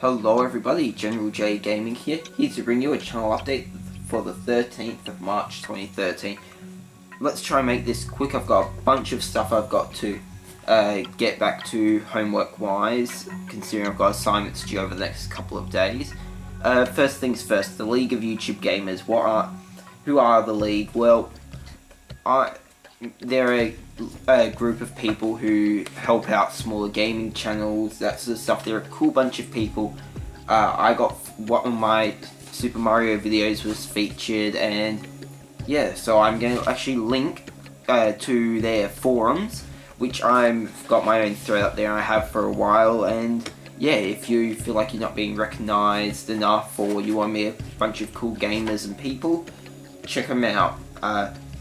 Hello everybody, GeneralJGaming here to bring you a channel update for the 13th of March 2013. Let's try and make this quick. I've got a bunch of stuff I've got to get back to homework wise, considering I've got assignments due over the next couple of days. First things first, the League of YouTube Gamers. Who are the League? Well, they're a group of people who help out smaller gaming channels, that sort of stuff. They're a cool bunch of people. I got one of my Super Mario videos was featured, and yeah, so I'm going to actually link to their forums, which I've got my own thread up there. I have for a while, and yeah, if you feel like you're not being recognised enough, or you want to meet a bunch of cool gamers and people, check them out.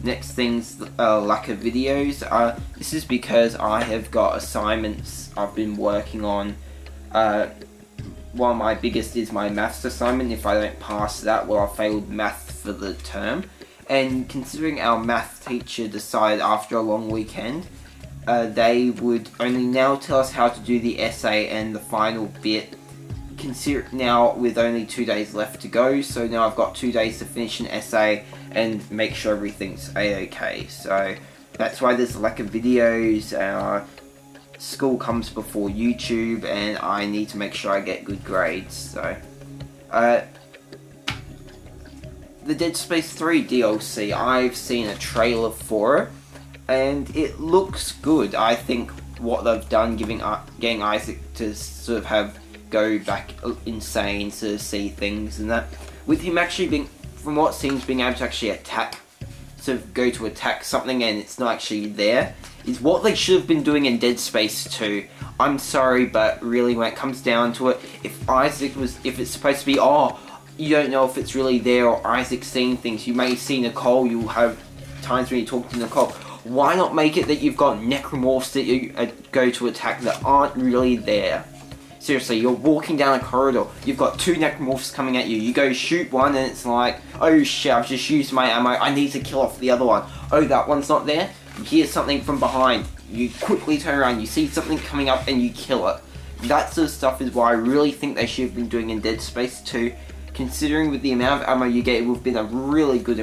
Next thing's lack of videos. This is because I have got assignments I've been working on. One of my biggest is my maths assignment. If I don't pass that, well, I failed math for the term. And considering our math teacher decided after a long weekend, they would only now tell us how to do the essay and the final bit. Consider now with only 2 days left to go, so now I've got 2 days to finish an essay and make sure everything's a-okay. So that's why there's a lack of videos. School comes before YouTube, and I need to make sure I get good grades. So the Dead Space 3 DLC, I've seen a trailer for it, and it looks good. I think what they've done, getting Isaac to sort of go back insane to see things and that, with him actually being, from what seems, being able to actually go to attack something and it's not actually there, is what they should have been doing in Dead Space 2. I'm sorry, but really when it comes down to it, if it's supposed to be, oh, you don't know if it's really there, or Isaac's seeing things, you may see Nicole, you'll have times when you talk to Nicole, why not make it that you've got necromorphs that you go to attack that aren't really there? Seriously, you're walking down a corridor, you've got two necromorphs coming at you, you go shoot one and it's like, oh shit, I've just used my ammo, I need to kill off the other one. Oh, that one's not there? You hear something from behind, you quickly turn around, you see something coming up and you kill it. That sort of stuff is what I really think they should have been doing in Dead Space 2. Considering with the amount of ammo you get, it would have been a really good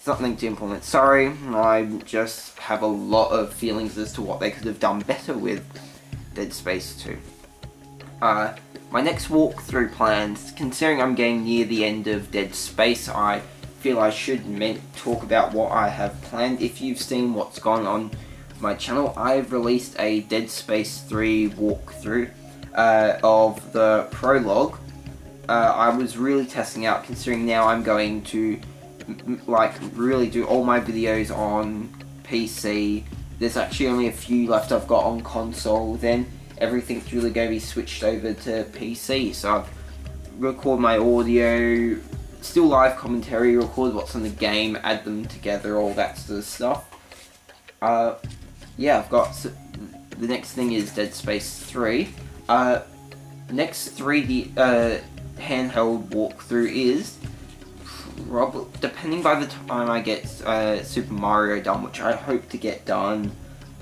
something to implement. Sorry, I just have a lot of feelings as to what they could have done better with Dead Space 2. My next walkthrough plans, considering I'm getting near the end of Dead Space, I feel I should talk about what I have planned. If you've seen what's gone on my channel, I've released a Dead Space 3 walkthrough of the prologue. I was really testing out, considering now I'm going to really do all my videos on PC. There's actually only a few left I've got on console, then everything's really going to be switched over to PC. So I've recorded my audio, still live commentary, record what's on the game, add them together, all that sort of stuff. Yeah, I've got, the next thing is Dead Space 3. Next 3D handheld walkthrough is probably, depending by the time I get Super Mario done, which I hope to get done,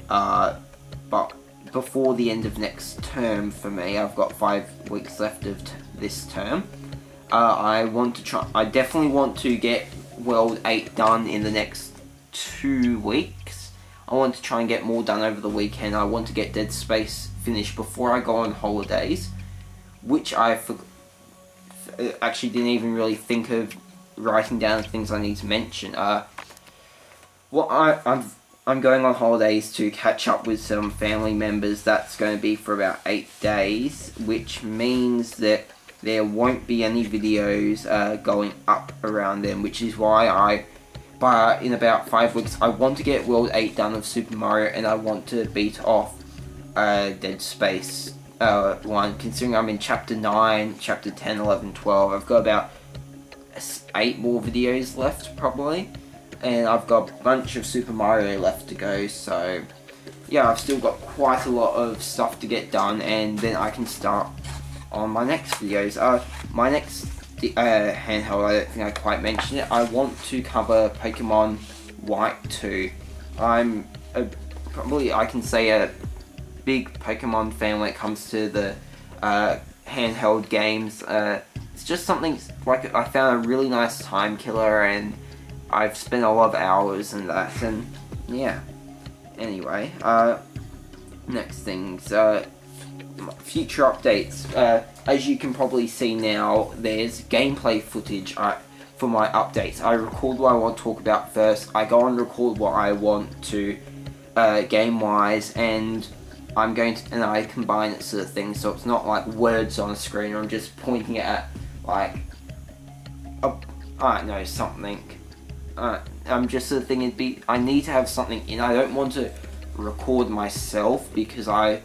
but before the end of next term for me. I've got 5 weeks left of this term. I definitely want to get World 8 done in the next 2 weeks. I want to try and get more done over the weekend. I want to get Dead Space finished before I go on holidays, which I actually didn't even really think of writing down things I need to mention. I'm going on holidays to catch up with some family members. That's going to be for about 8 days, which means that there won't be any videos going up around then, which is why in about 5 weeks, I want to get World 8 done of Super Mario, and I want to beat off Dead Space 1, considering I'm in Chapter 9, Chapter 10, 11, 12. I've got about 8 more videos left, probably. And I've got a bunch of Super Mario left to go, so yeah, I've still got quite a lot of stuff to get done, and then I can start on my next videos. My next handheld, I don't think I quite mentioned it, I want to cover Pokemon White 2. I'm probably, I can say, a big Pokemon fan when it comes to the handheld games. It's just something like I found a really nice time killer, and I've spent a lot of hours in that, and yeah. Anyway, next things, future updates. As you can probably see now, there's gameplay footage for my updates. I record what I want to talk about first, I go and record what I want to game-wise, and I combine it sort of thing, so it's not like words on a screen, or I'm just pointing at like I don't know, something. I'm just sort of thinking I need to have something in. I don't want to record myself because I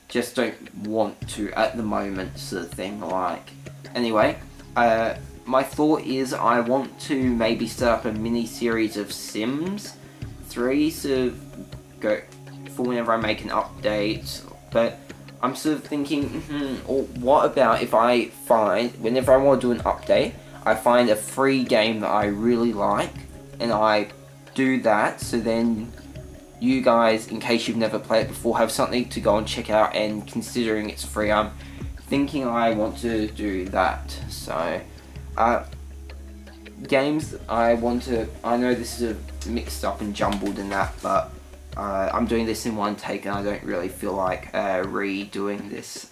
just don't want to at the moment, sort of thing. Like, anyway, my thought is I want to maybe start up a mini series of Sims 3, sort of go for whenever I make an update. But I'm sort of thinking, or what about if I find, whenever I want to do an update, I find a free game that I really like, and I do that, so then you guys, in case you've never played it before, have something to go and check out, and considering it's free, I'm thinking I want to do that. So, games I know this is mixed up and jumbled in that, but I'm doing this in one take, and I don't really feel like redoing this.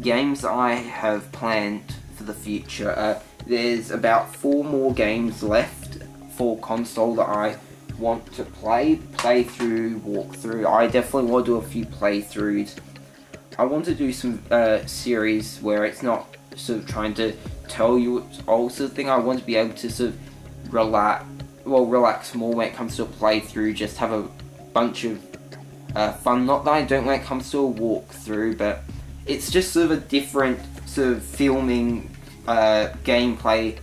Games I have planned for the future, there's about 4 more games left for console that I want to play through, walk through. I definitely want to do a few playthroughs. I want to do some series where it's not sort of trying to tell you it's all sort of thing. I want to be able to sort of relax more when it comes to a playthrough, just have a bunch of fun. Not that I don't when it comes to a walkthrough, but it's just sort of a different sort of filming gameplay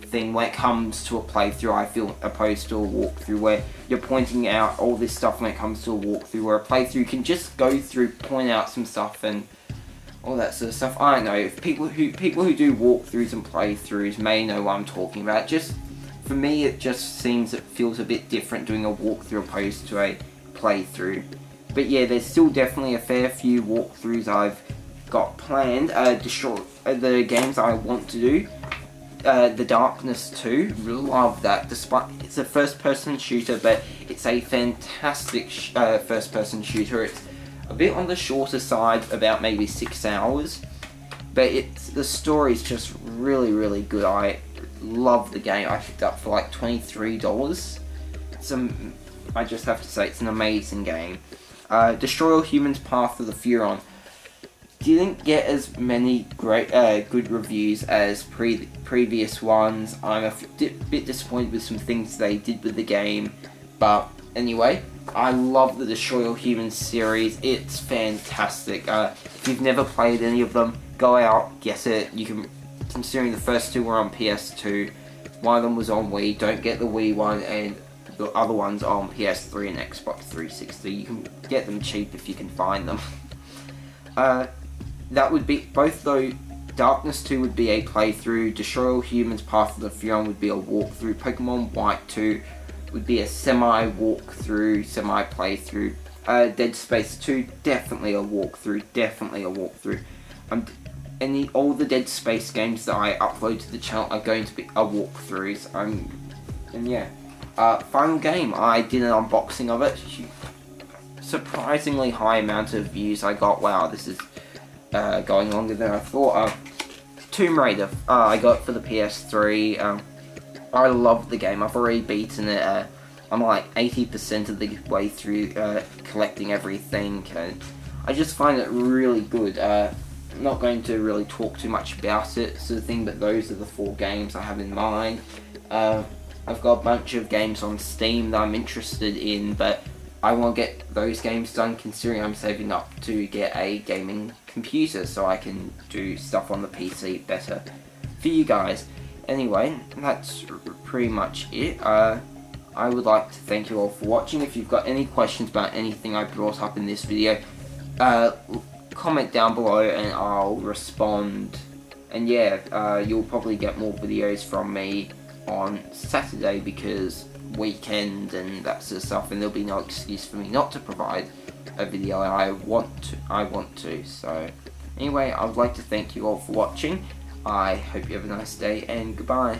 thing when it comes to a playthrough, I feel, opposed to a walkthrough where you're pointing out all this stuff when it comes to a walkthrough, where a playthrough can just go through, point out some stuff and all that sort of stuff. I don't know, if people who do walkthroughs and playthroughs may know what I'm talking about. Just for me, it just feels a bit different doing a walkthrough opposed to a playthrough. But yeah, there's still definitely a fair few walkthroughs I've got planned. The games I want to do, The Darkness 2, love that. Despite it's a first-person shooter, but it's a fantastic first-person shooter. It's a bit on the shorter side, about maybe 6 hours, but the story's just really, really good. I love the game. I picked up for like $23. I just have to say, it's an amazing game. Destroy All Humans: Path of the Furon didn't get as many good reviews as previous ones. I'm a bit disappointed with some things they did with the game, but anyway, I love the Destroy All Humans series. It's fantastic. If you've never played any of them, go out, get it. You can, considering the first 2 were on PS2, one of them was on Wii. Don't get the Wii one, and the other one's on PS3 and Xbox 360. You can get them cheap if you can find them. That would be, both though, Darkness 2 would be a playthrough, Destroy All Humans: Path of the Furon would be a walkthrough, Pokemon White 2 would be a semi-walkthrough, semi-playthrough, Dead Space 2, definitely a walkthrough, all the Dead Space games that I upload to the channel are going to be walkthroughs, and yeah. Final game, I did an unboxing of it, surprisingly high amount of views I got. Wow, this is going longer than I thought. Tomb Raider, I got it for the PS3. I love the game. I've already beaten it. I'm like 80% of the way through collecting everything, and I just find it really good. I'm not going to really talk too much about it, sort of thing, but those are the 4 games I have in mind. I've got a bunch of games on Steam that I'm interested in, but I want to get those games done, considering I'm saving up to get a gaming computer so I can do stuff on the PC better for you guys. Anyway, that's pretty much it. I would like to thank you all for watching. If you've got any questions about anything I brought up in this video, comment down below and I'll respond. And yeah, you'll probably get more videos from me on Saturday because weekend and that sort of stuff, and there'll be no excuse for me not to provide a video. I want to. So Anyway, I would like to thank you all for watching. I hope you have a nice day, and goodbye.